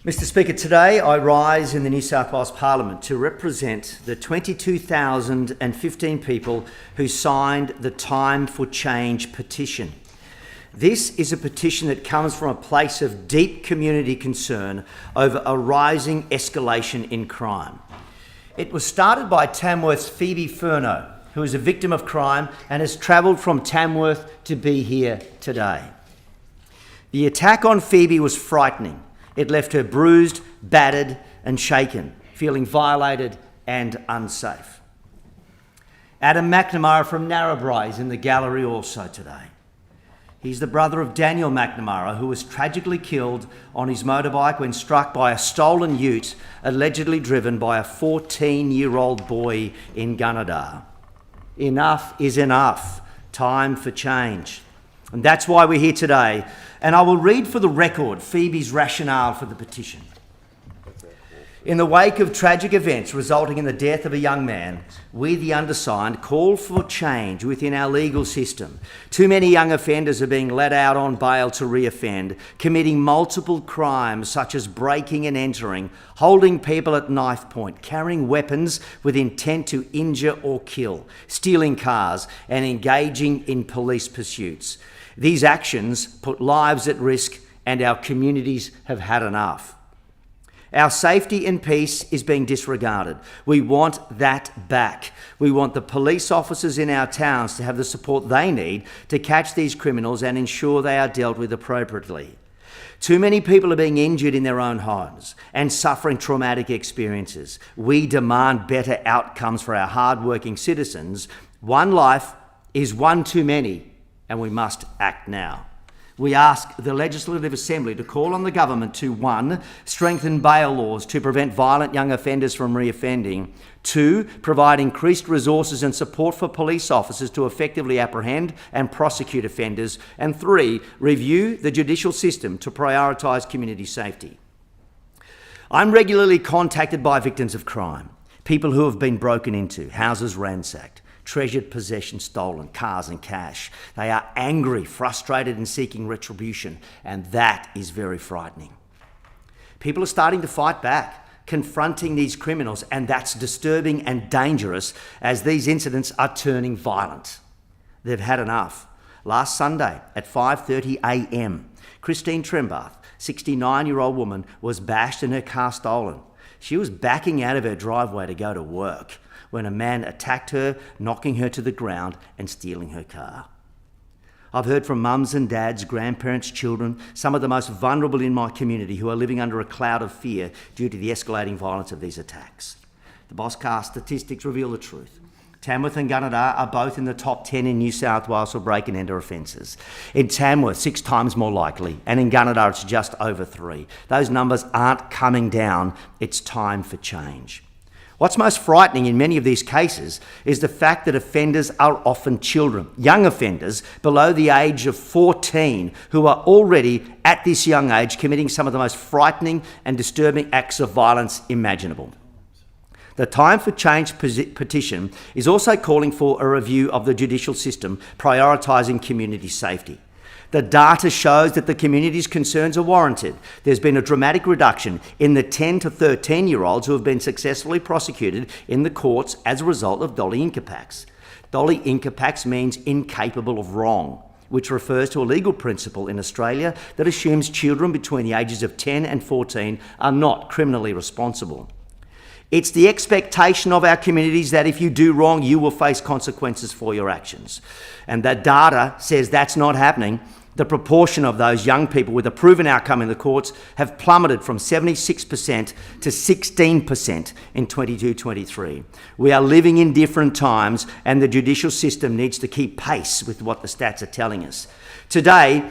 Mr Speaker, today I rise in the New South Wales Parliament to represent the 22,015 people who signed the Time for Change petition. This is a petition that comes from a place of deep community concern over a rising escalation in crime. It was started by Tamworth's Phoebe Furneaux, who is a victim of crime and has travelled from Tamworth to be here today. The attack on Phoebe was frightening. It left her bruised, battered and shaken, feeling violated and unsafe. Adam McNamara from Narrabri is in the gallery also today. He's the brother of Daniel McNamara, who was tragically killed on his motorbike when struck by a stolen ute allegedly driven by a 14-year-old boy in Gunnedah. Enough is enough. Time for change. And that's why we're here today. And I will read for the record Phoebe's rationale for the petition. In the wake of tragic events resulting in the death of a young man, we, the undersigned, call for change within our legal system. Too many young offenders are being let out on bail to reoffend, committing multiple crimes such as breaking and entering, holding people at knife point, carrying weapons with intent to injure or kill, stealing cars, and engaging in police pursuits. These actions put lives at risk, and our communities have had enough. Our safety and peace is being disregarded. We want that back. We want the police officers in our towns to have the support they need to catch these criminals and ensure they are dealt with appropriately. Too many people are being injured in their own homes and suffering traumatic experiences. We demand better outcomes for our hard-working citizens. One life is one too many, and we must act now. We ask the Legislative Assembly to call on the government to 1. Strengthen bail laws to prevent violent young offenders from reoffending. 2. Provide increased resources and support for police officers to effectively apprehend and prosecute offenders. And 3. Review the judicial system to prioritise community safety. I'm regularly contacted by victims of crime, people who have been broken into, houses ransacked, treasured possessions stolen, cars and cash. They are angry, frustrated and seeking retribution, and that is very frightening. People are starting to fight back, confronting these criminals, and that's disturbing and dangerous as these incidents are turning violent. They've had enough. Last Sunday at 5:30 a.m, Christine Trembath, 69-year-old woman, was bashed and her car stolen. She was backing out of her driveway to go to work when a man attacked her, knocking her to the ground and stealing her car. I've heard from mums and dads, grandparents, children, some of the most vulnerable in my community who are living under a cloud of fear due to the escalating violence of these attacks. The Boscar statistics reveal the truth. Tamworth and Gunnedah are both in the top 10 in New South Wales for break and enter offences. In Tamworth, 6 times more likely, and in Gunnedah it's just over 3. Those numbers aren't coming down. It's time for change. What's most frightening in many of these cases is the fact that offenders are often children, young offenders below the age of 14, who are already at this young age committing some of the most frightening and disturbing acts of violence imaginable. The Time for Change petition is also calling for a review of the judicial system, prioritising community safety. The data shows that the community's concerns are warranted. There's been a dramatic reduction in the 10 to 13-year-olds who have been successfully prosecuted in the courts as a result of Dolly Incapax. Dolly Incapax means incapable of wrong, which refers to a legal principle in Australia that assumes children between the ages of 10 and 14 are not criminally responsible. It's the expectation of our communities that if you do wrong, you will face consequences for your actions. And that data says that's not happening. The proportion of those young people with a proven outcome in the courts have plummeted from 76% to 16% in 22-23. We are living in different times, and the judicial system needs to keep pace with what the stats are telling us. Today,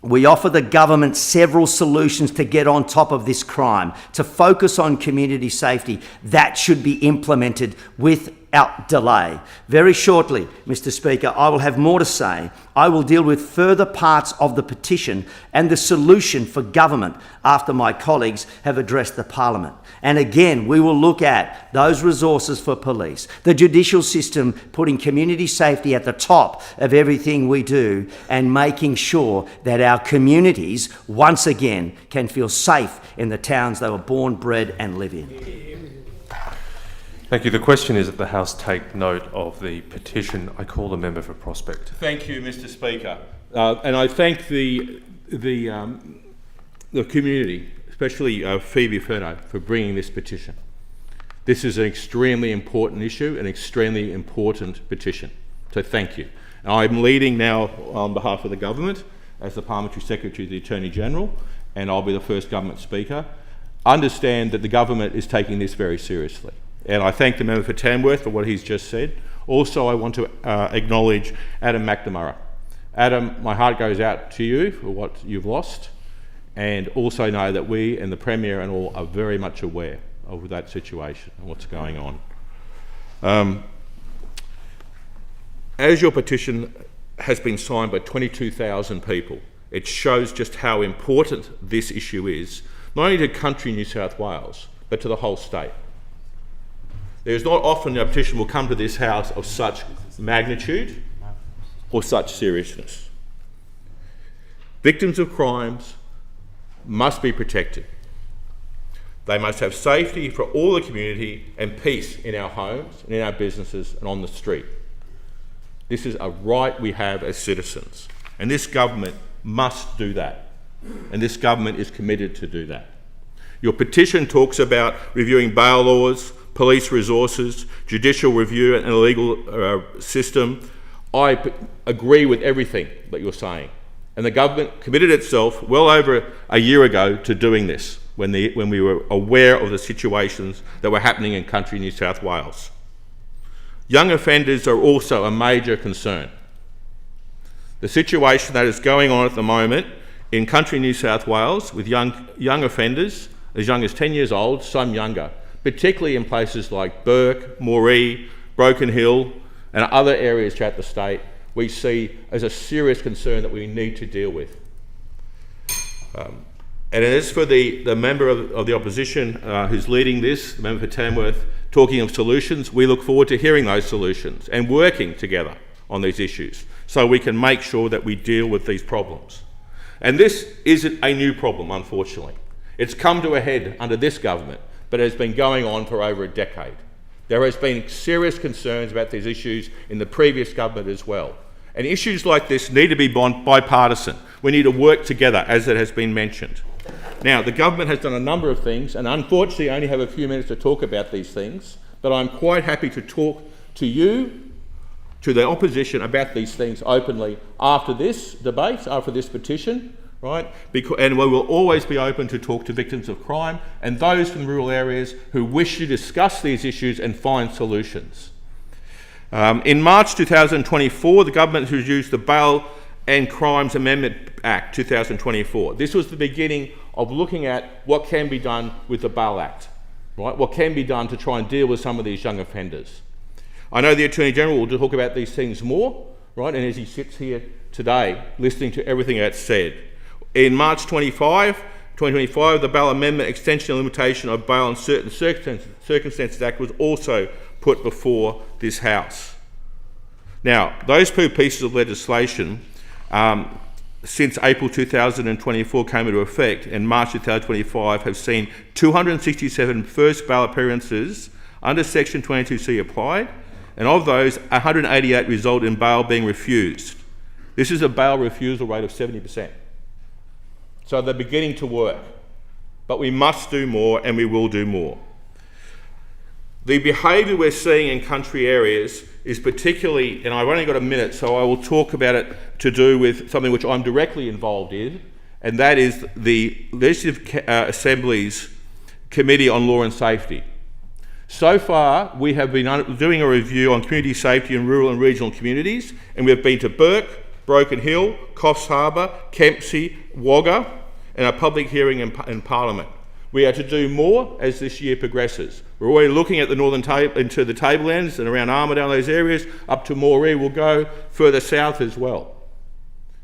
we offer the government several solutions to get on top of this crime, to focus on community safety. That should be implemented with without delay. Very shortly, Mr. Speaker, I will have more to say. I will deal with further parts of the petition and the solution for government after my colleagues have addressed the Parliament. And again, we will look at those resources for police, the judicial system putting community safety at the top of everything we do, and making sure that our communities once again can feel safe in the towns they were born, bred and live in. Thank you. The question is that the House take note of the petition. I call the member for Prospect. Thank you, Mr. Speaker, and I thank the community, especially Phoebe Furno, for bringing this petition. This is an extremely important issue, an extremely important petition. So thank you. And I'm leading now on behalf of the government as the Parliamentary Secretary to the Attorney General, and I'll be the first government speaker. Understand that the government is taking this very seriously. And I thank the member for Tamworth for what he's just said. Also, I want to acknowledge Adam McNamara. Adam, my heart goes out to you for what you've lost, and also know that we and the Premier and all are very much aware of that situation and what's going on. As your petition has been signed by 22,000 people, it shows just how important this issue is, not only to country New South Wales, but to the whole state. There's not often a petition will come to this House of such magnitude or such seriousness. Victims of crimes must be protected. They must have safety for all the community and peace in our homes and in our businesses and on the street. This is a right we have as citizens, and this government must do that, and this government is committed to do that. Your petition talks about reviewing bail laws, police resources, judicial review and the legal system. I agree with everything that you're saying. And the government committed itself well over a year ago to doing this when we were aware of the situations that were happening in country New South Wales. Young offenders are also a major concern. The situation that is going on at the moment in country New South Wales with young offenders as young as 10 years old, some younger, particularly in places like Bourke, Moree, Broken Hill and other areas throughout the state, we see as a serious concern that we need to deal with. And as for the member of the opposition who's leading this, the member for Tamworth, talking of solutions, we look forward to hearing those solutions and working together on these issues so we can make sure that we deal with these problems. And this isn't a new problem, unfortunately. It's come to a head under this government, but it has been going on for over a decade. There has been serious concerns about these issues in the previous government as well. And issues like this need to be bipartisan. We need to work together, as it has been mentioned. Now, the government has done a number of things, and unfortunately I only have a few minutes to talk about these things, but I'm quite happy to talk to you, to the opposition, about these things openly after this debate, after this petition, right? And we will always be open to talk to victims of crime and those from rural areas who wish to discuss these issues and find solutions. In March 2024, the government introduced the Bail and Crimes Amendment Act 2024. This was the beginning of looking at what can be done with the Bail Act, right? What can be done to try and deal with some of these young offenders. I know the Attorney General will talk about these things more, right? And as he sits here today, listening to everything that's said. In March 2025, the Bail Amendment Extension and Limitation of Bail in Certain Circumstances Act was also put before this House. Now, those two pieces of legislation, since April 2024 came into effect and March 2025, have seen 267 first bail appearances under Section 22C applied, and of those, 188 result in bail being refused. This is a bail refusal rate of 70%. So they're beginning to work, but we must do more and we will do more. The behaviour we're seeing in country areas is particularly, and I've only got a minute, so I will talk about it to do with something which I'm directly involved in, and that is the Legislative Assembly's Committee on Law and Safety. So far, we have been doing a review on community safety in rural and regional communities, and we've been to Bourke, Broken Hill, Coffs Harbour, Kempsey, Wagga, and a public hearing in Parliament. We are to do more as this year progresses. We're already looking at the northern into the tablelands and around Armidale, those areas, up to Moree. We'll go further south as well.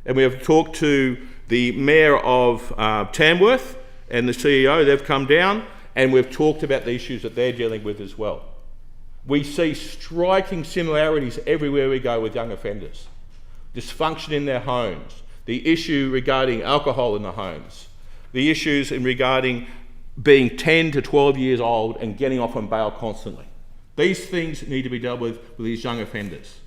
And we have talked to the Mayor of Tamworth and the CEO. They've come down, and we've talked about the issues that they're dealing with as well. We see striking similarities everywhere we go with young offenders. Dysfunction in their homes, the issue regarding alcohol in the homes, the issues regarding being 10 to 12 years old and getting off on bail constantly. These things need to be dealt with these young offenders,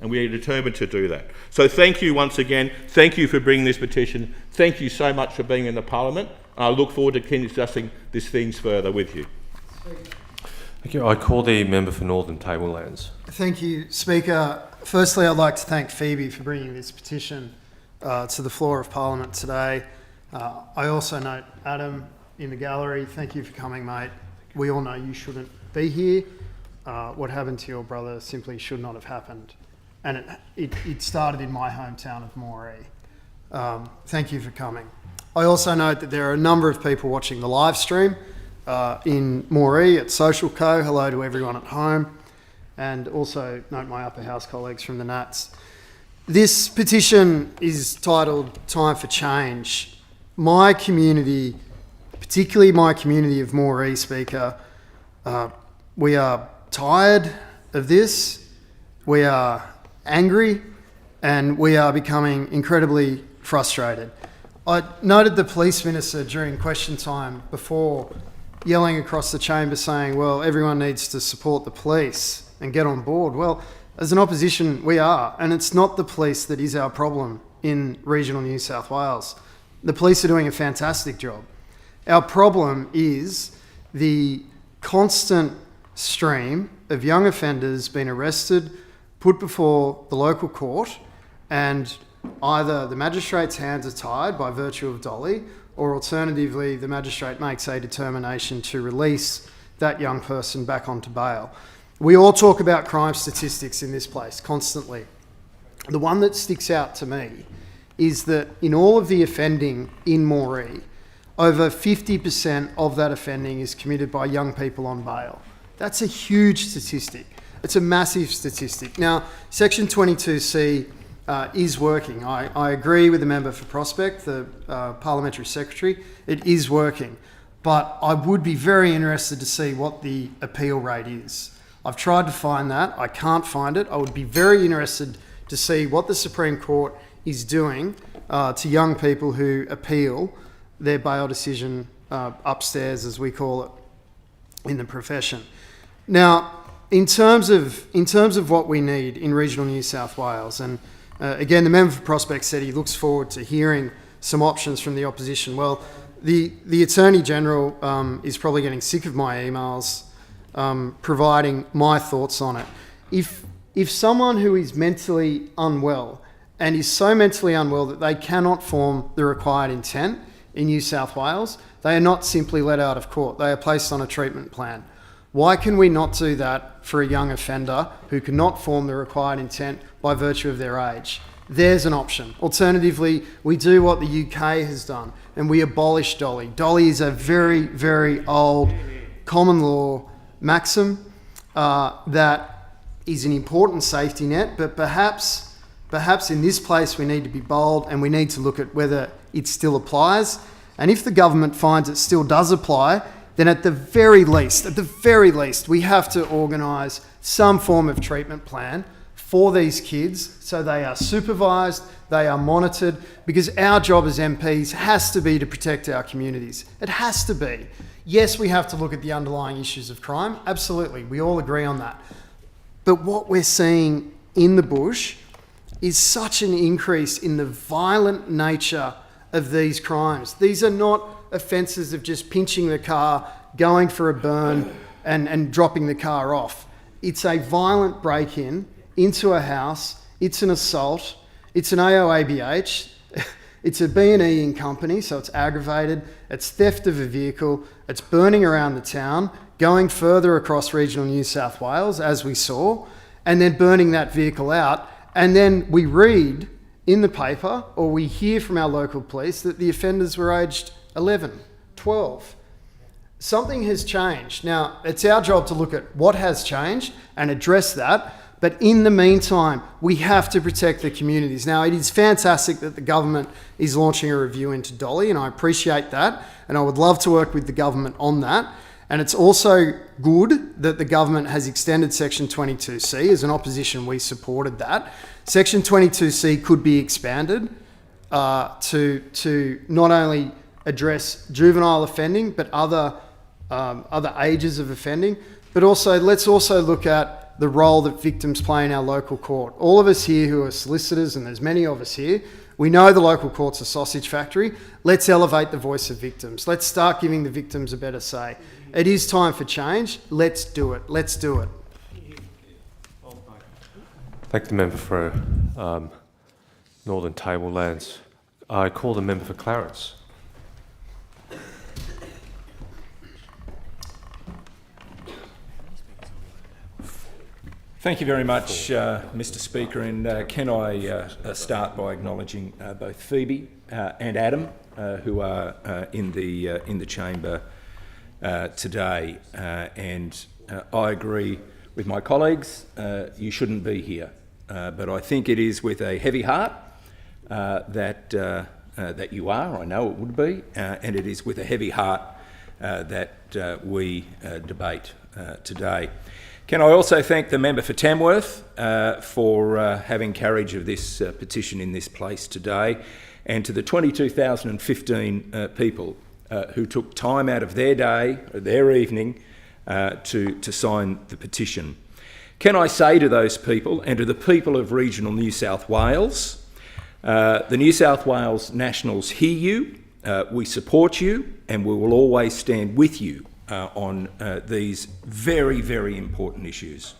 and we are determined to do that. So thank you once again. Thank you for bringing this petition. Thank you so much for being in the Parliament. I look forward to discussing these things further with you. Thank you. I call the member for Northern Tablelands. Thank you, Speaker. Firstly, I'd like to thank Phoebe for bringing this petition to the floor of Parliament today. I also note Adam in the gallery. Thank you for coming, mate. We all know you shouldn't be here. What happened to your brother simply should not have happened. And it started in my hometown of Moree. Thank you for coming. I also note that there are a number of people watching the live stream in Moree at Social Co. Hello to everyone at home. And also note my upper house colleagues from the Nats. This petition is titled Time for Change. My community, particularly my community of Moree, Speaker, we are tired of this, we are angry, and we are becoming incredibly frustrated. I noted the police minister during question time before yelling across the chamber saying, well, everyone needs to support the police and get on board. Well, as an opposition, we are, and it's not the police that is our problem in regional New South Wales. The police are doing a fantastic job. Our problem is the constant stream of young offenders being arrested, put before the local court, and either the magistrate's hands are tied by virtue of Dolly, or alternatively, the magistrate makes a determination to release that young person back onto bail. We all talk about crime statistics in this place constantly. The one that sticks out to me is that in all of the offending in Moree, over 50% of that offending is committed by young people on bail. That's a huge statistic. It's a massive statistic. Now, Section 22C is working. I agree with the member for Prospect, the Parliamentary Secretary. It is working. But I would be very interested to see what the appeal rate is. I've tried to find that. I can't find it. I would be very interested to see what the Supreme Court is doing to young people who appeal their bail decision upstairs, as we call it in the profession. Now, in terms of what we need in regional New South Wales, and again, the member for Prospect said he looks forward to hearing some options from the opposition. Well, the Attorney General is probably getting sick of my emails providing my thoughts on it. If someone who is mentally unwell and is so mentally unwell that they cannot form the required intent in New South Wales, they are not simply let out of court. They are placed on a treatment plan. Why can we not do that for a young offender who cannot form the required intent by virtue of their age? There's an option. Alternatively, we do what the UK has done and we abolish Dolly. Dolly is a very, very old common law maxim that is an important safety net, but perhaps in this place we need to be bold and we need to look at whether it still applies. And if the government finds it still does apply, then at the very least, we have to organise some form of treatment plan for these kids so they are supervised, they are monitored, because our job as MPs has to be to protect our communities. It has to be. Yes, we have to look at the underlying issues of crime. Absolutely, we all agree on that. But what we're seeing in the bush is such an increase in the violent nature of these crimes. These are not offences of just pinching the car, going for a burn and dropping the car off. It's a violent break-in into a house. It's an assault. It's an AOABH. It's a B&E in company, so it's aggravated. It's theft of a vehicle. It's burning around the town, going further across regional New South Wales, as we saw, and then burning that vehicle out. And then we read in the paper, or we hear from our local police, that the offenders were aged 11, 12. something has changed. Now, it's our job to look at what has changed and address that. But in the meantime, we have to protect the communities. Now, it is fantastic that the government is launching a review into Dolly, and I appreciate that. And I would love to work with the government on that. And it's also good that the government has extended Section 22C. As an opposition, we supported that. Section 22C could be expanded to not only address juvenile offending, but other ages of offending. But also, let's also look at the role that victims play in our local court. All of us here who are solicitors, and there's many of us here, we know the local court's a sausage factory. Let's elevate the voice of victims. Let's start giving the victims a better say. It is time for change. Let's do it. Let's do it. Thank the member for Northern Tablelands. I call the member for Clarence. Thank you very much, Mr. Speaker, and can I start by acknowledging both Phoebe and Adam, who are in the chamber today. And I agree with my colleagues. You shouldn't be here, but I think it is with a heavy heart that you are. I know it would be, and it is with a heavy heart that we debate today. Can I also thank the member for Tamworth for having carriage of this petition in this place today, and to the 22,015 people who took time out of their day, or their evening, to sign the petition. Can I say to those people and to the people of regional New South Wales, the New South Wales Nationals hear you, we support you, and we will always stand with you on these very, very important issues.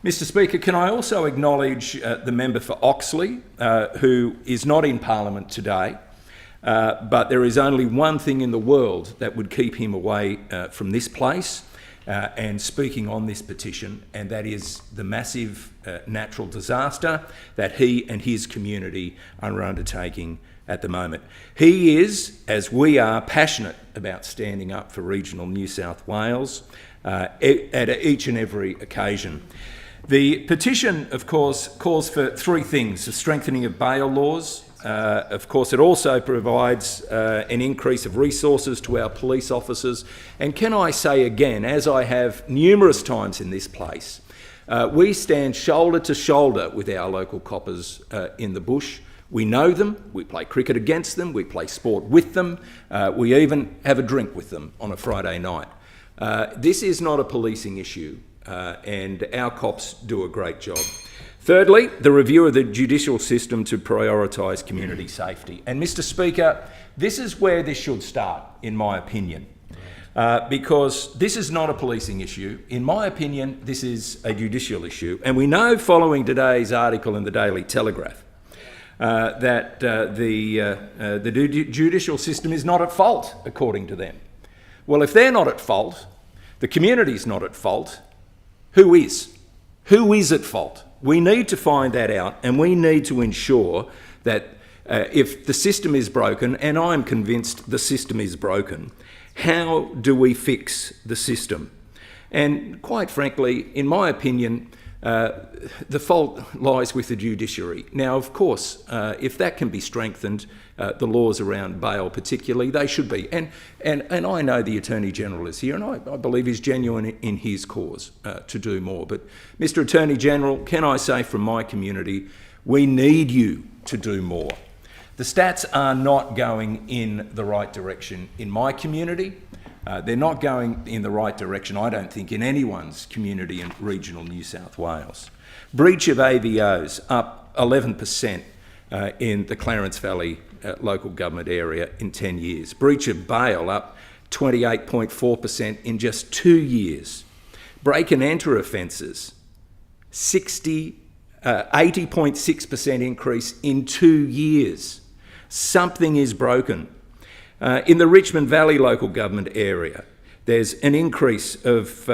Mr. Speaker, can I also acknowledge the member for Oxley, who is not in Parliament today, but there is only one thing in the world that would keep him away from this place and speaking on this petition, and that is the massive natural disaster that he and his community are undertaking at the moment. He is, as we are, passionate about standing up for regional New South Wales at each and every occasion. The petition, of course, calls for three things: the strengthening of bail laws. Of course, it also provides an increase of resources to our police officers. And can I say again, as I have numerous times in this place, we stand shoulder to shoulder with our local coppers in the bush. We know them, we play cricket against them, we play sport with them, we even have a drink with them on a Friday night. This is not a policing issue, and our cops do a great job. Thirdly, the review of the judicial system to prioritise community safety. And Mr. Speaker, this is where this should start, in my opinion, because this is not a policing issue. In my opinion, this is a judicial issue. And we know, following today's article in the Daily Telegraph, that the judicial system is not at fault, according to them. Well, if they're not at fault, the community's not at fault, who is? Who is at fault? We need to find that out, and we need to ensure that if the system is broken, and I'm convinced the system is broken, how do we fix the system? And quite frankly, in my opinion, the fault lies with the judiciary. Now, of course, if that can be strengthened, the laws around bail particularly, they should be. And I know the Attorney General is here, and I believe he's genuine in his cause to do more. But Mr. Attorney General, can I say from my community, we need you to do more. The stats are not going in the right direction in my community. They're not going in the right direction, I don't think, in anyone's community in regional New South Wales. Breach of AVOs up 11% in the Clarence Valley local government area in 10 years. Breach of bail up 28.4% in just 2 years. Break and enter offences, 80.6% increase in 2 years. Something is broken. In the Richmond Valley local government area, there's an increase of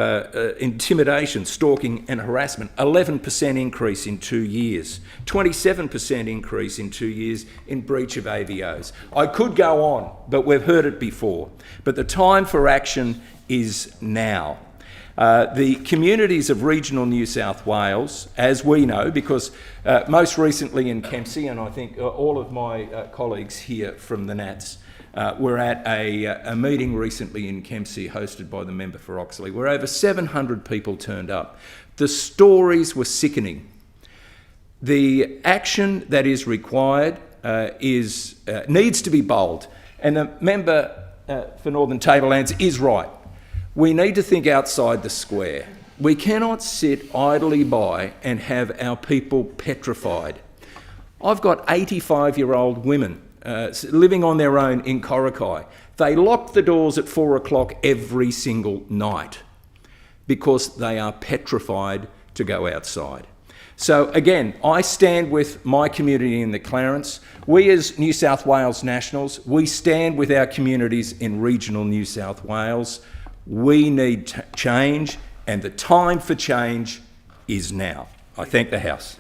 intimidation, stalking and harassment, 11% increase in 2 years, 27% increase in 2 years in breach of AVOs. I could go on, but we've heard it before. But the time for action is now. The communities of regional New South Wales, as we know, because most recently in Kempsey, and I think all of my colleagues here from the Nats were at a meeting recently in Kempsey hosted by the member for Oxley, where over 700 people turned up. The stories were sickening. The action that is required needs to be bold, and the member for Northern Tablelands is right. We need to think outside the square. We cannot sit idly by and have our people petrified. I've got 85-year-old women living on their own in Coracai. They lock the doors at 4 o'clock every single night because they are petrified to go outside. So again, I stand with my community in the Clarence. We as New South Wales Nationals, we stand with our communities in regional New South Wales. We need change, and the time for change is now. I thank the House.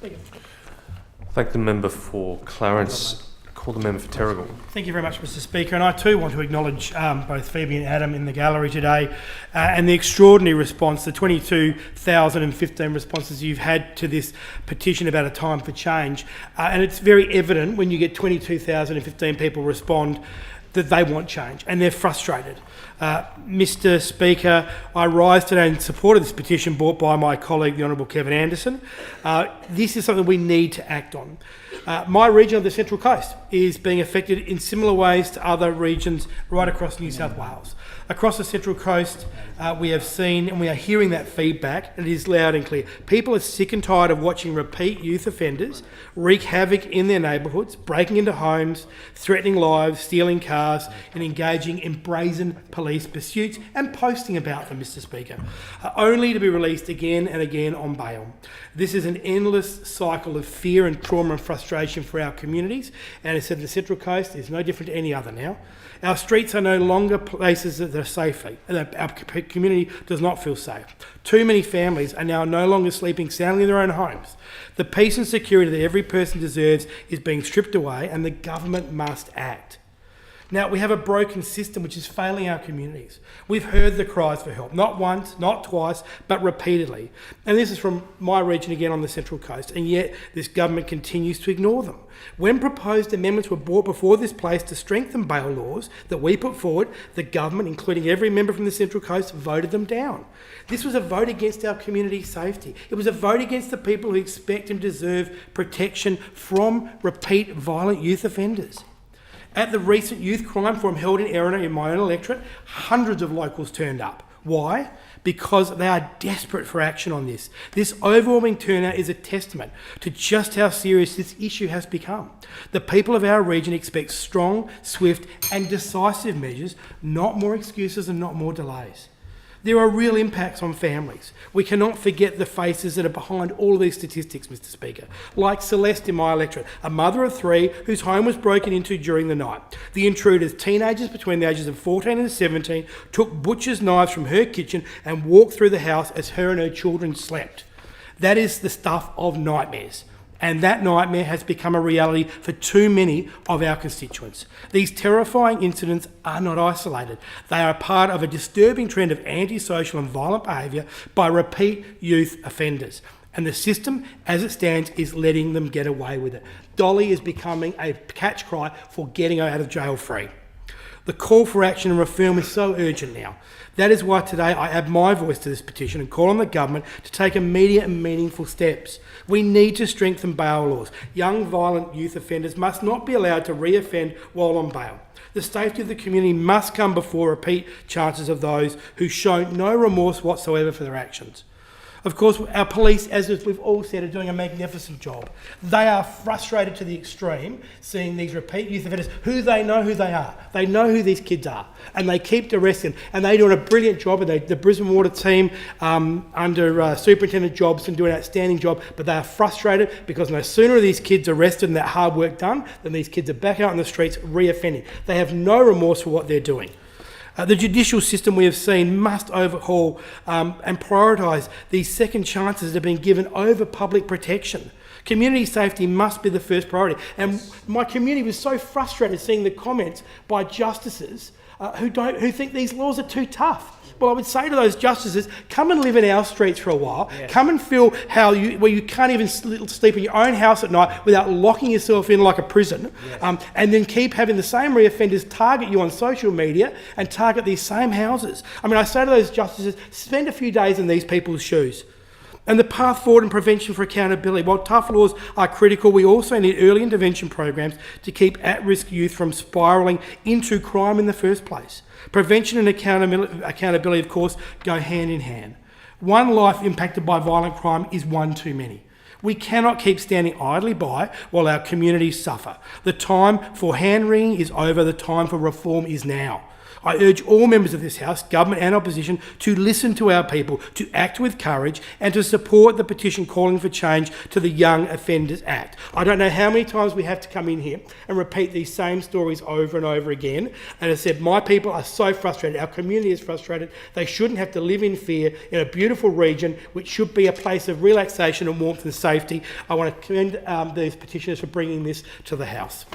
Thank the member for Clarence. Call the member for Terrigal. Thank you very much, Mr Speaker. And I too want to acknowledge both Phoebe and Adam in the gallery today and the extraordinary response, the 22,015 responses you've had to this petition about a time for change. And it's very evident when you get 22,015 people respond that they want change and they're frustrated. Mr Speaker, I rise today in support of this petition brought by my colleague, the Honourable Kevin Anderson. This is something we need to act on. My region of the Central Coast is being affected in similar ways to other regions right across New South Wales. Across the Central Coast, we have seen and we are hearing that feedback, and it is loud and clear. People are sick and tired of watching repeat youth offenders wreak havoc in their neighbourhoods, breaking into homes, threatening lives, stealing cars, and engaging in brazen police pursuits and posting about them, Mr Speaker, only to be released again and again on bail. This is an endless cycle of fear and trauma and frustration for our communities, and as I said, the Central Coast is no different to any other now. Our streets are no longer places that are safe. Our community does not feel safe. Too many families are now no longer sleeping soundly in their own homes. The peace and security that every person deserves is being stripped away, and the government must act. Now, we have a broken system which is failing our communities. We've heard the cries for help, not once, not twice, but repeatedly. And this is from my region again on the Central Coast, and yet this government continues to ignore them. When proposed amendments were brought before this place to strengthen bail laws that we put forward, the government, including every member from the Central Coast, voted them down. This was a vote against our community safety. It was a vote against the people who expect and deserve protection from repeat violent youth offenders. At the recent youth crime forum held in Erina in my own electorate, hundreds of locals turned up. Why? Because they are desperate for action on this. This overwhelming turnout is a testament to just how serious this issue has become. The people of our region expect strong, swift and decisive measures, not more excuses and not more delays. There are real impacts on families. We cannot forget the faces that are behind all of these statistics, Mr Speaker. Like Celeste in my electorate, a mother of three whose home was broken into during the night. The intruders, teenagers between the ages of 14 and 17, took butcher's knives from her kitchen and walked through the house as her and her children slept. That is the stuff of nightmares. And that nightmare has become a reality for too many of our constituents. These terrifying incidents are not isolated. They are part of a disturbing trend of antisocial and violent behaviour by repeat youth offenders. And the system, as it stands, is letting them get away with it. Dolly is becoming a catch cry for getting out of jail free. The call for action and reform is so urgent now. That is why today I add my voice to this petition and call on the government to take immediate and meaningful steps. We need to strengthen bail laws. Young violent youth offenders must not be allowed to re-offend while on bail. The safety of the community must come before repeat chances of those who show no remorse whatsoever for their actions. Of course, our police, as we've all said, are doing a magnificent job. They are frustrated to the extreme seeing these repeat youth offenders who they are. They know who these kids are, and they keep arresting. And they're doing a brilliant job. And the Brisbane Water team under Superintendent Jobson do an outstanding job. But they are frustrated because no sooner are these kids arrested and that hard work done than these kids are back out on the streets re-offending. They have no remorse for what they're doing. The judicial system we have seen must overhaul and prioritise these second chances that have been given over public protection. Community safety must be the first priority. And my community was so frustrated seeing the comments by justices who think these laws are too tough. Well, I would say to those justices, come and live in our streets for a while. Yes. Come and feel where you can't even sleep in your own house at night without locking yourself in like a prison. Yes. And then keep having the same reoffenders target you on social media and target these same houses. I mean, I say to those justices, spend a few days in these people's shoes. And the path forward and prevention for accountability. While tough laws are critical, we also need early intervention programs to keep at-risk youth from spiralling into crime in the first place. Prevention and accountability, of course, go hand in hand. One life impacted by violent crime is one too many. We cannot keep standing idly by while our communities suffer. The time for hand-wringing is over. The time for reform is now. I urge all members of this House, government and opposition, to listen to our people, to act with courage and to support the petition calling for change to the Young Offenders Act. I don't know how many times we have to come in here and repeat these same stories over and over again. And as I said, my people are so frustrated. Our community is frustrated. They shouldn't have to live in fear in a beautiful region which should be a place of relaxation and warmth and safety. I want to commend these petitioners for bringing this to the House.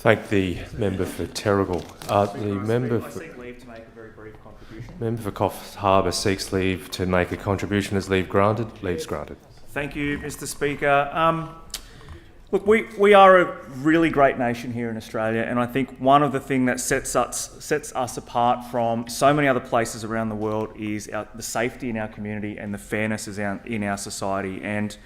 Thank the member for Terrigal. The member I seek leave to make a very brief contribution. Member for Coffs Harbour seeks leave to make a contribution. Is leave granted? Leave's granted. Thank you, Mr. Speaker. Look, we are a really great nation here in Australia, and I think one of the things that sets us apart from so many other places around the world is the safety in our community and the fairness in our society. And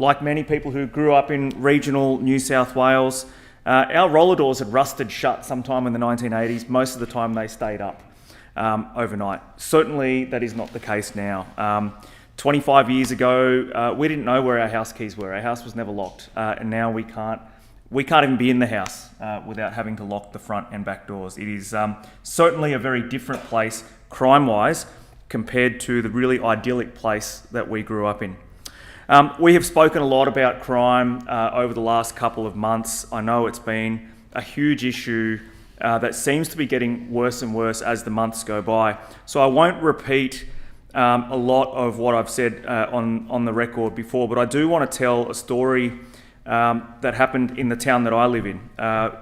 like many people who grew up in regional New South Wales, our roller doors had rusted shut sometime in the 1980s. Most of the time they stayed up overnight. Certainly that is not the case now. 25 years ago, we didn't know where our house keys were. Our house was never locked. And now we can't even be in the house without having to lock the front and back doors. It is certainly a very different place crime-wise compared to the really idyllic place that we grew up in. We have spoken a lot about crime over the last couple of months. I know it's been a huge issue that seems to be getting worse and worse as the months go by. So I won't repeat a lot of what I've said on the record before, but I do want to tell a story that happened in the town that I live in.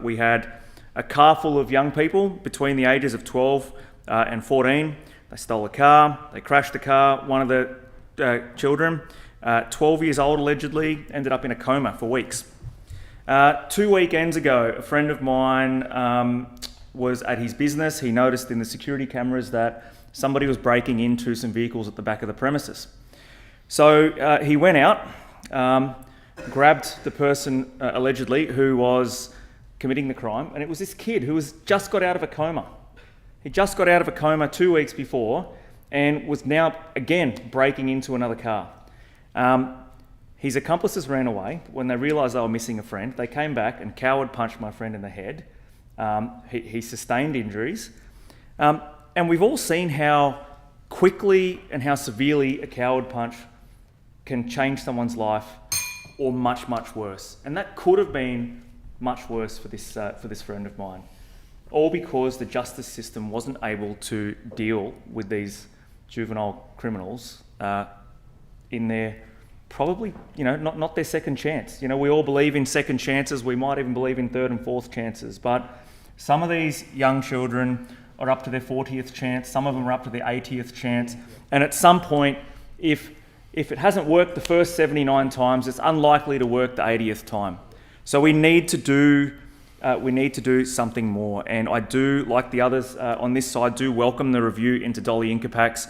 We had a car full of young people between the ages of 12 and 14. They stole a car, they crashed the car. One of the children, 12 years old allegedly, ended up in a coma for weeks. 2 weekends ago, a friend of mine was at his business. He noticed in the security cameras that somebody was breaking into some vehicles at the back of the premises. So he went out, grabbed the person allegedly who was committing the crime, and it was this kid who was just got out of a coma. He just got out of a coma 2 weeks before and was now again breaking into another car. His accomplices ran away. When they realised they were missing a friend, they came back and coward punched my friend in the head. He sustained injuries. And we've all seen how quickly and how severely a coward punch can change someone's life, or much, much worse. And that could have been much worse for this friend of mine. All because the justice system wasn't able to deal with these juvenile criminals in their probably, not their second chance. We all believe in second chances. We might even believe in third and fourth chances. But some of these young children are up to their 40th chance. Some of them are up to their 80th chance. And at some point, if it hasn't worked the first 79 times, it's unlikely to work the 80th time. So we need to do something more. And I do, like the others on this side, do welcome the review into dolly incapacts.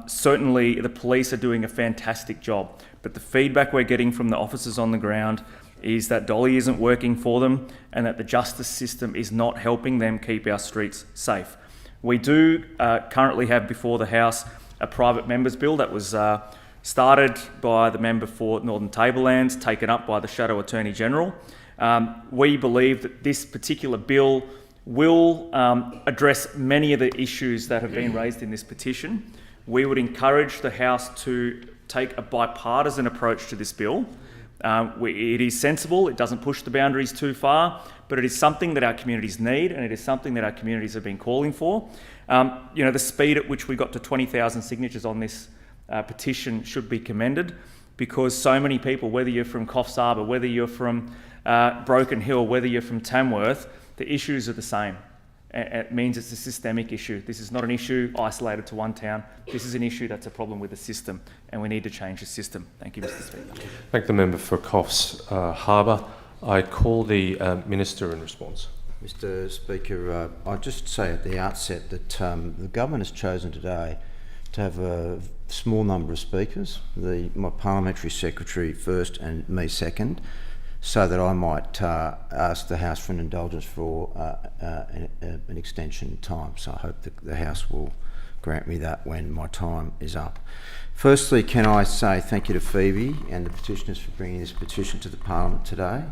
Certainly the police are doing a fantastic job, but the feedback we're getting from the officers on the ground is that dolly isn't working for them and that the justice system is not helping them keep our streets safe. We do currently have before the House a private members bill that was started by the member for Northern Tablelands, taken up by the Shadow Attorney General. We believe that this particular bill will address many of the issues that have been raised in this petition. We would encourage the House to take a bipartisan approach to this bill. It is sensible, it doesn't push the boundaries too far, but it is something that our communities need, and it is something that our communities have been calling for. The speed at which we got to 20,000 signatures on this petition should be commended, because so many people, whether you're from Coffs Harbour, whether you're from Broken Hill, whether you're from Tamworth, the issues are the same. It means it's a systemic issue. This is not an issue isolated to one town. This is an issue that's a problem with the system, and we need to change the system. Thank you, Mr. Speaker. Thank the member for Coffs Harbour. I call the Minister in response. Mr. Speaker, I'd just say at the outset that the government has chosen today to have a small number of speakers, my parliamentary secretary first and me second, so that I might ask the House for an indulgence for an extension in time. So I hope that the House will grant me that when my time is up. Firstly, can I say thank you to Phoebe and the petitioners for bringing this petition to the Parliament today,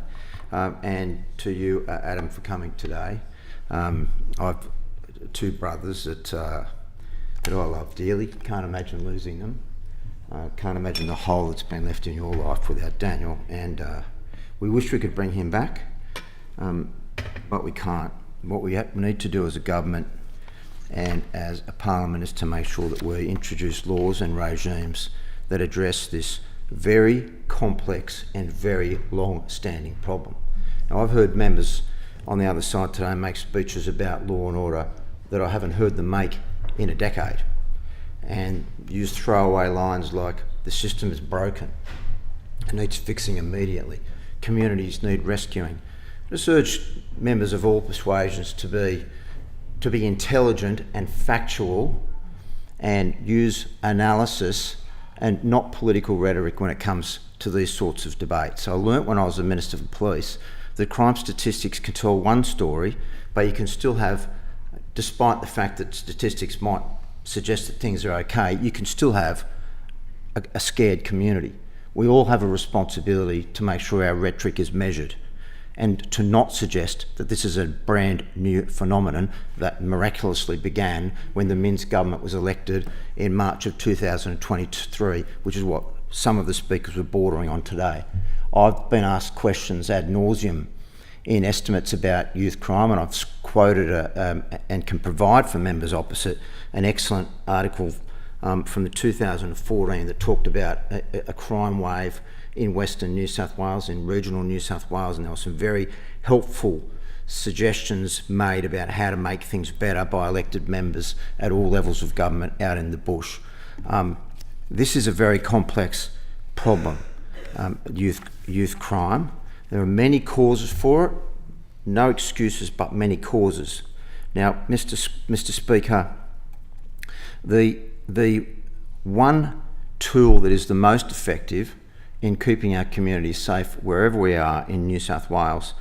and to you, Adam, for coming today. I've two brothers that I love dearly. Can't imagine losing them. Can't imagine the hole that's been left in your life without Daniel, and we wish we could bring him back, but we can't. What we need to do as a government and as a parliament is to make sure that we introduce laws and regimes that address this very complex and very long-standing problem. Now, I've heard members on the other side today make speeches about law and order that I haven't heard them make in a decade, and use throwaway lines like, the system is broken, it needs fixing immediately, communities need rescuing. I just urge members of all persuasions to be intelligent and factual and use analysis and not political rhetoric when it comes to these sorts of debates. I learnt when I was a Minister for Police that crime statistics can tell one story, but you can still have, despite the fact that statistics might suggest that things are okay, you can still have a scared community. We all have a responsibility to make sure our rhetoric is measured and to not suggest that this is a brand new phenomenon that miraculously began when the Minns government was elected in March of 2023, which is what some of the speakers were bordering on today. I've been asked questions ad nauseum in estimates about youth crime, and I've quoted and can provide for members opposite an excellent article from the 2014 that talked about a crime wave in Western New South Wales, in regional New South Wales, and there were some very helpful suggestions made about how to make things better by elected members at all levels of government out in the bush. This is a very complex problem, youth crime. There are many causes for it, no excuses, but many causes. Now, Mr. Speaker, the one tool that is the most effective in keeping our communities safe wherever we are in New South Wales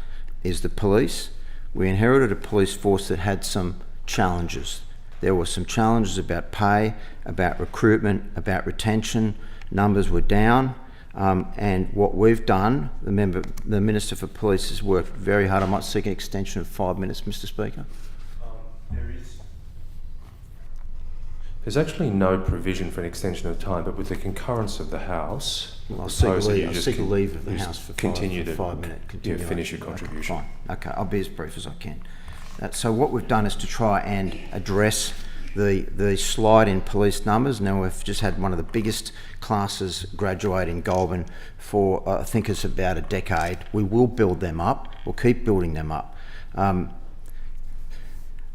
is the police. We inherited a police force that had some challenges. There were some challenges about pay, about recruitment, about retention. Numbers were down, and what we've done, the Minister for Police has worked very hard. I might seek an extension of 5 minutes, Mr. Speaker. There's actually no provision for an extension of time, but with the concurrence of the House, Well, I'll seek a leave of the House for continue to 5 minute continuation. finish your contribution. Fine. Okay, I'll be as brief as I can. So what we've done is to try and address the slide in police numbers. Now, we've just had one of the biggest classes graduate in Goulburn for I think it's about a decade. We will build them up. We'll keep building them up.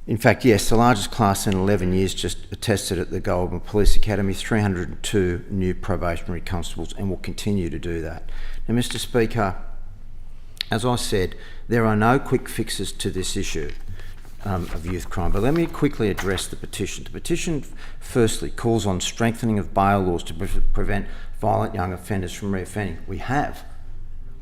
In fact, yes, the largest class in 11 years just attested at the Goulburn Police Academy, 302 new probationary constables, and will continue to do that. Now, Mr. Speaker, as I said, there are no quick fixes to this issue of youth crime, but let me quickly address the petition. The petition, firstly, calls on strengthening of bail laws to prevent violent young offenders from reoffending.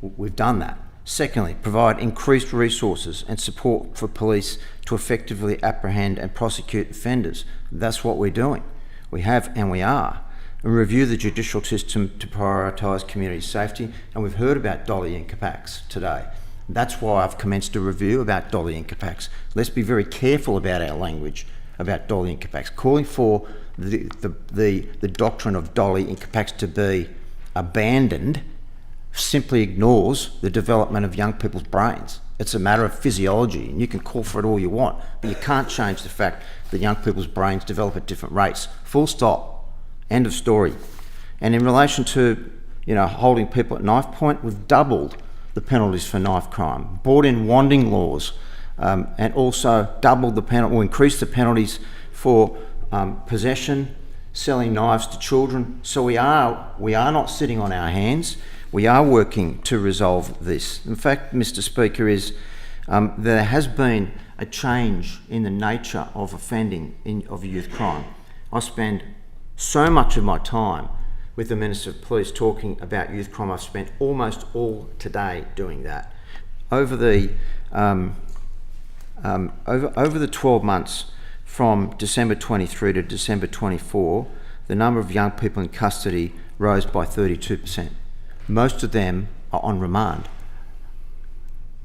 We've done that. Secondly, provide increased resources and support for police to effectively apprehend and prosecute offenders. That's what we're doing. We have and we are. And review the judicial system to prioritise community safety. And we've heard about dolly incapax today. That's why I've commenced a review about dolly incapax. Let's be very careful about our language about dolly incapax. Calling for the doctrine of dolly incapax to be abandoned simply ignores the development of young people's brains. It's a matter of physiology, and you can call for it all you want, but you can't change the fact that young people's brains develop at different rates. Full stop. End of story. And in relation to, holding people at knife point, we've doubled the penalties for knife crime, brought in wanding laws and also double the penalty, or increase the penalties for possession, selling knives to children. So we are not sitting on our hands. We are working to resolve this. In fact, Mr. Speaker, there has been a change in the nature of offending of youth crime. I spend so much of my time with the Minister of Police talking about youth crime. I've spent almost all today doing that. Over the 12 months from December 23 to December 24, the number of young people in custody rose by 32%. Most of them are on remand.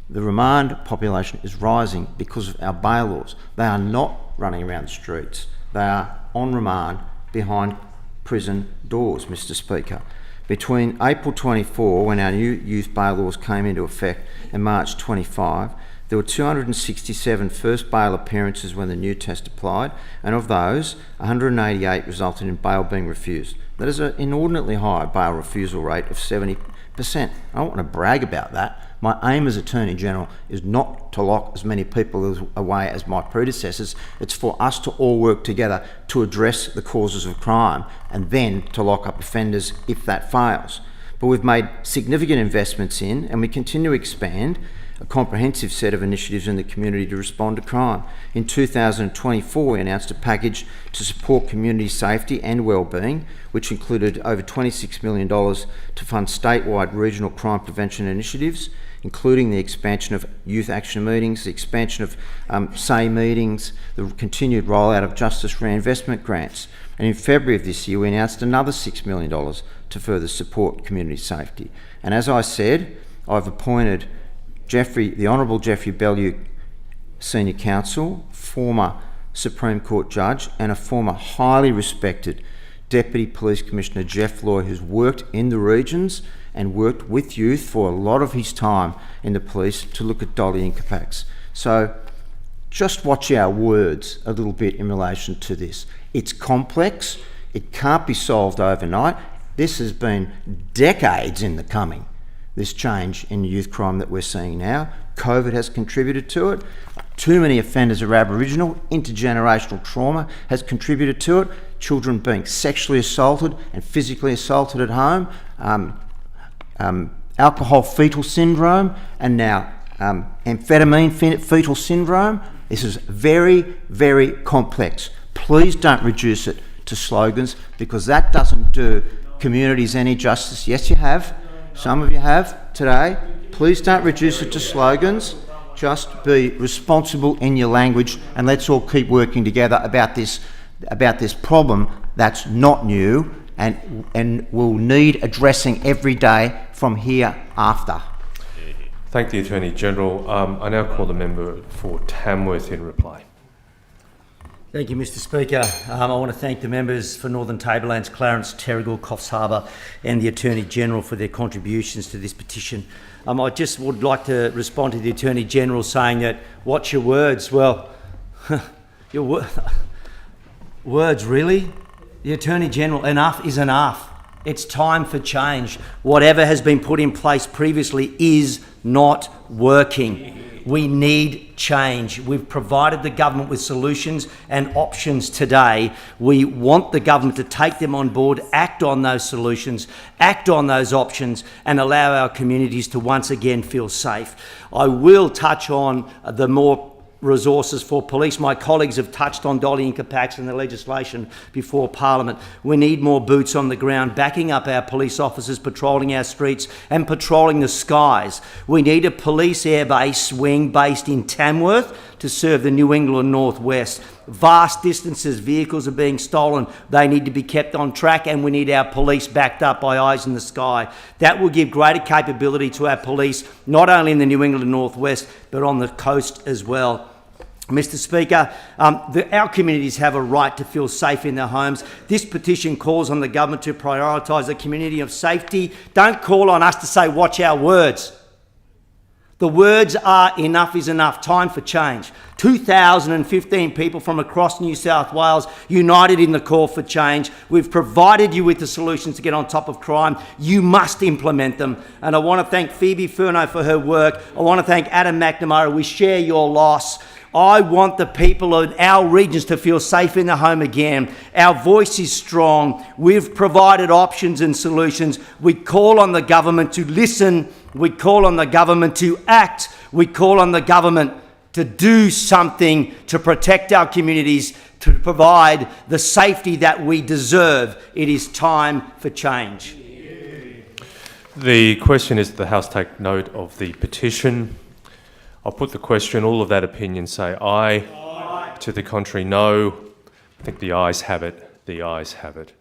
The remand population is rising because of our bail laws. They are not running around the streets. They are on remand behind prison doors, Mr. Speaker. Between April 24, when our new youth bail laws came into effect, and March 25, there were 267 first bail appearances when the new test applied, and of those, 188 resulted in bail being refused. That is an inordinately high bail refusal rate of 70%. I don't want to brag about that. My aim as Attorney General is not to lock as many people away as my predecessors. It's for us to all work together to address the causes of crime and then to lock up offenders if that fails. But we've made significant investments in, and we continue to expand, a comprehensive set of initiatives in the community to respond to crime. In 2024, we announced a package to support community safety and wellbeing, which included over $26 million to fund statewide regional crime prevention initiatives, including the expansion of youth action meetings, the expansion of SAY meetings, the continued rollout of justice reinvestment grants. And in February of this year, we announced another $6 million to further support community safety. And as I said, I've appointed the Honourable Jeffrey Bellew, Senior Counsel, former Supreme Court Judge, and a former highly respected Deputy Police Commissioner, Jeff Loy, who's worked in the regions and worked with youth for a lot of his time in the police to look at Dolly Incapax. So just watch our words a little bit in relation to this. It's complex. It can't be solved overnight. This has been decades in the coming, this change in youth crime that we're seeing now. COVID has contributed to it. Too many offenders are Aboriginal. Intergenerational trauma has contributed to it. Children being sexually assaulted and physically assaulted at home. Alcohol fetal syndrome, and now amphetamine fetal syndrome. This is very, very complex. Please don't reduce it to slogans, because that doesn't do communities any justice. Yes, you have. Some of you have today. Please don't reduce it to slogans. Just be responsible in your language, and let's all keep working together about this problem that's not new and will need addressing every day from here after. Thank the Attorney General. I now call the member for Tamworth in reply. Thank you, Mr. Speaker. I want to thank the members for Northern Tablelands, Clarence, Terrigal, Coffs Harbour, and the Attorney General for their contributions to this petition. I just would like to respond to the Attorney General saying that, watch your words. Well, your words, really? The Attorney General, enough is enough. It's time for change. Whatever has been put in place previously is not working. We need change. We've provided the government with solutions and options today. We want the government to take them on board, act on those solutions, act on those options, and allow our communities to once again feel safe. I will touch on the more resources for police. My colleagues have touched on Dolly Incapax and the legislation before Parliament. We need more boots on the ground, backing up our police officers, patrolling our streets and patrolling the skies. We need a police airbase wing based in Tamworth to serve the New England Northwest. Vast distances, vehicles are being stolen. They need to be kept on track, and we need our police backed up by eyes in the sky. That will give greater capability to our police, not only in the New England Northwest, but on the coast as well. Mr. Speaker, our communities have a right to feel safe in their homes. This petition calls on the government to prioritise the community of safety. Don't call on us to say, watch our words. The words are enough is enough, time for change. 2,015 people from across New South Wales united in the call for change. We've provided you with the solutions to get on top of crime. You must implement them. And I want to thank Phoebe Furno for her work. I want to thank Adam McNamara. We share your loss. I want the people of our regions to feel safe in the home again. Our voice is strong. We've provided options and solutions. We call on the government to listen. We call on the government to act. We call on the government to do something to protect our communities, to provide the safety that we deserve. It is time for change. The question is that the House take note of the petition. I'll put the question. All of that opinion say aye. Aye. To the contrary, no. I think the ayes have it. The ayes have it.